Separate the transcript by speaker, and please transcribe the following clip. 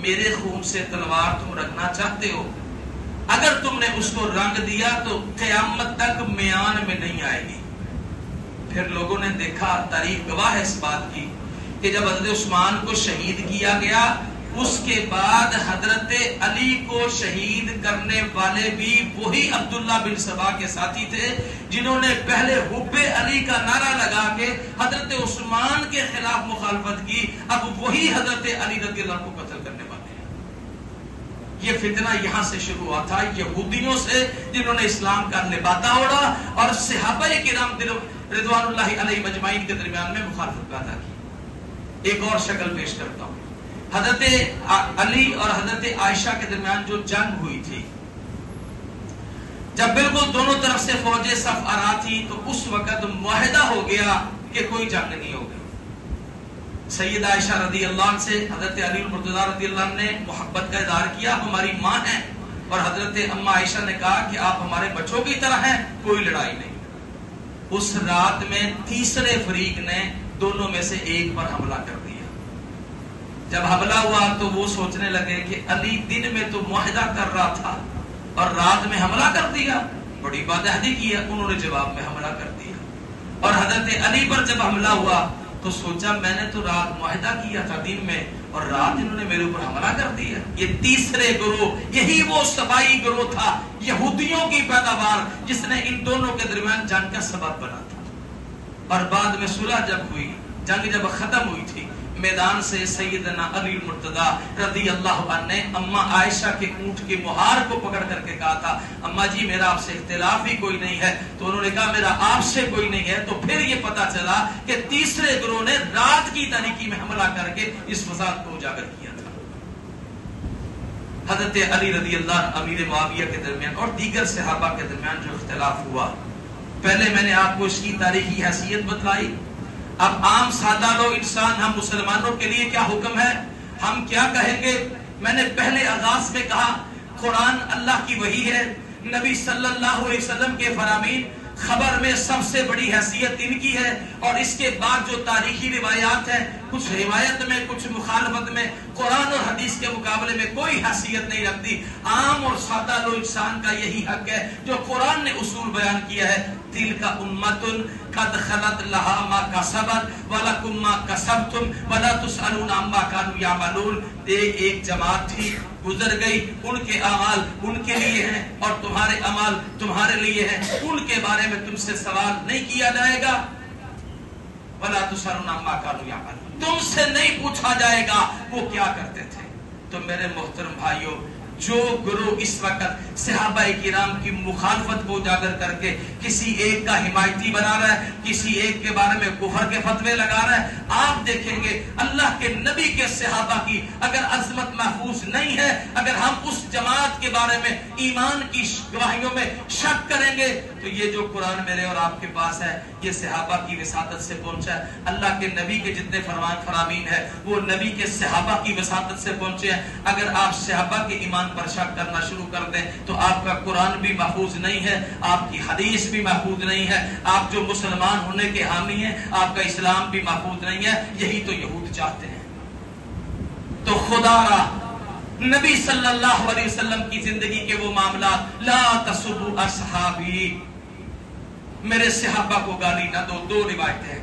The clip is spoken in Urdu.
Speaker 1: میرے خون سے تلوار تم رکھنا چاہتے ہو، اگر تم نے اس کو رنگ دیا تو قیامت تک میان میں نہیں آئے گی۔ پھر لوگوں نے دیکھا، تاریخ گواہ ہے اس بات کی، کہ جب حضرت عثمان کو شہید کیا گیا، اس کے بعد حضرت علی کو شہید کرنے والے بھی وہی عبداللہ بن سبا کے ساتھی تھے جنہوں نے پہلے حب علی کا نعرہ لگا کے حضرت عثمان کے خلاف مخالفت کی، اب وہی حضرت علی رضی اللہ عنہ کو قتل کرنے والے ہیں۔ یہ فتنہ یہاں سے شروع ہوا تھا، یہودیوں سے جنہوں نے اسلام کا لبادہ اوڑھا اور صحابہ کرام رضوان اللہ علیہ مجمعین کے درمیان میں مخالفت پیدا کی۔ ایک اور شکل پیش کرتا ہوں، حضرت علی اور حضرت عائشہ کے درمیان جو جنگ ہوئی تھی، جب بالکل دونوں طرف سے فوجیں صف آرا تھی تو اس وقت معاہدہ ہو گیا کہ کوئی جنگ نہیں ہوگی۔ سید عائشہ رضی اللہ عنہ سے حضرت علی المرتضیٰ رضی اللہ عنہ نے محبت کا اظہار کیا، ہماری ماں ہیں، اور حضرت اما عائشہ نے کہا کہ آپ ہمارے بچوں کی طرح ہیں، کوئی لڑائی نہیں۔ اس رات میں تیسرے فریق نے دونوں میں سے ایک پر حملہ کر دیا۔ جب حملہ ہوا تو وہ سوچنے لگے کہ علی دن میں تو معاہدہ کر رہا تھا اور رات میں حملہ کر دیا، بڑی بدعہدی کی ہے۔ انہوں نے جواب میں حملہ کر دیا، اور حضرت علی پر جب حملہ ہوا تو سوچا میں نے تو رات معاہدہ کیا تھا دن میں، اور رات انہوں نے میرے اوپر حملہ کر دیا۔ یہ تیسرے گروہ، یہی وہ صفائی گروہ تھا، یہودیوں کی پیداوار، جس نے ان دونوں کے درمیان جنگ کا سبب بنا تھا۔ اور بعد میں صلح جب ہوئی، جنگ جب ختم ہوئی تھی، میدان سے سیدنا علی المرتضیٰ رضی اللہ عنہ نے اما عائشہ کے اونٹ کے مہار کو پکڑ کر کے کہا تھا، اما جی میرا آپ سے اختلاف ہی کوئی نہیں ہے، تو انہوں نے کہا میرا آپ سے کوئی نہیں ہے۔ تو پھر یہ پتا چلا کہ تیسرے گروہ نے رات کی تاریکی میں حملہ کر کے اس فساد کو اجاگر کیا تھا۔ حضرت علی رضی اللہ عنہ امیر معاویہ کے درمیان اور دیگر صحابہ کے درمیان جو اختلاف ہوا، پہلے میں نے آپ کو اس کی تاریخی حیثیت بتلائی۔ اب عام سادہ لوگ انسان، ہم مسلمانوں کے لیے کیا حکم ہے، ہم کیا کہیں گے؟ میں نے پہلے آغاز میں کہا قرآن اللہ کی وحی ہے، نبی صلی اللہ علیہ وسلم کے فرامین خبر میں سب سے بڑی حیثیت ان کی ہے، اور اس کے بعد جو تاریخی روایات ہیں، کچھ روایت میں کچھ مخالفت میں قرآن اور حدیث کے مقابلے میں کوئی حیثیت نہیں رکھتی۔ عام اور سادہ لوگ انسان کا یہی حق ہے جو قرآن نے اصول بیان کیا ہے، تِلْكَ أُمَّةٌ قَدْ خَلَتْ لَهَا مَا كَسَبَتْ وَلَكُمْ مَا كَسَبْتُمْ وَلَا تُسْأَلُونَ عَمَّا كَانُوا يَعْمَلُونَ۔ ایک جماعت تھی، گزر گئی، ان کے اعمال ان کے لیے ہیں اور تمہارے اعمال تمہارے لیے ہیں، ان کے بارے میں تم سے سوال نہیں کیا جائے گا۔ وَلَا تُسْأَلُونَ عَمَّا كَانُوا يَعْمَلُونَ، تم سے نہیں پوچھا جائے گا وہ کیا کرتے تھے۔ تو میرے محترم بھائیوں، جو گروہ اس وقت صحابہ کرام کی مخالفت کو اجاگر کر کے کسی ایک کا حمایتی بنا رہا ہے، کسی ایک کے بارے میں کفر کے فتوے لگا رہا ہے، آپ دیکھیں گے اللہ کے نبی کے صحابہ کی اگر عظمت محفوظ نہیں ہے، اگر ہم اس جماعت کے بارے میں ایمان کی گواہیوں میں شک کریں گے، تو یہ جو قرآن میرے اور آپ کے پاس ہے یہ صحابہ کی وساطت سے پہنچا ہے۔ اللہ کے نبی کے جتنے فرامین ہے وہ نبی کے صحابہ کی وساطت سے پہنچے ہیں۔ اگر آپ صحابہ کے ایمان پر شک کرنا شروع کر دیں تو آپ کا قرآن بھی محفوظ نہیں ہے، آپ کی حدیث بھی محفوظ نہیں ہے، آپ جو مسلمان ہونے کے حامی ہیں آپ کا اسلام بھی محفوظ نہیں ہے۔ یہی تو یہود چاہتے ہیں۔ تو خدا را نبی صلی اللہ علیہ وسلم کی زندگی کے وہ معاملات، لا تسبوا اصحابی، میرے صحابہ کو گالی نہ دو۔ دو روایتیں ہیں،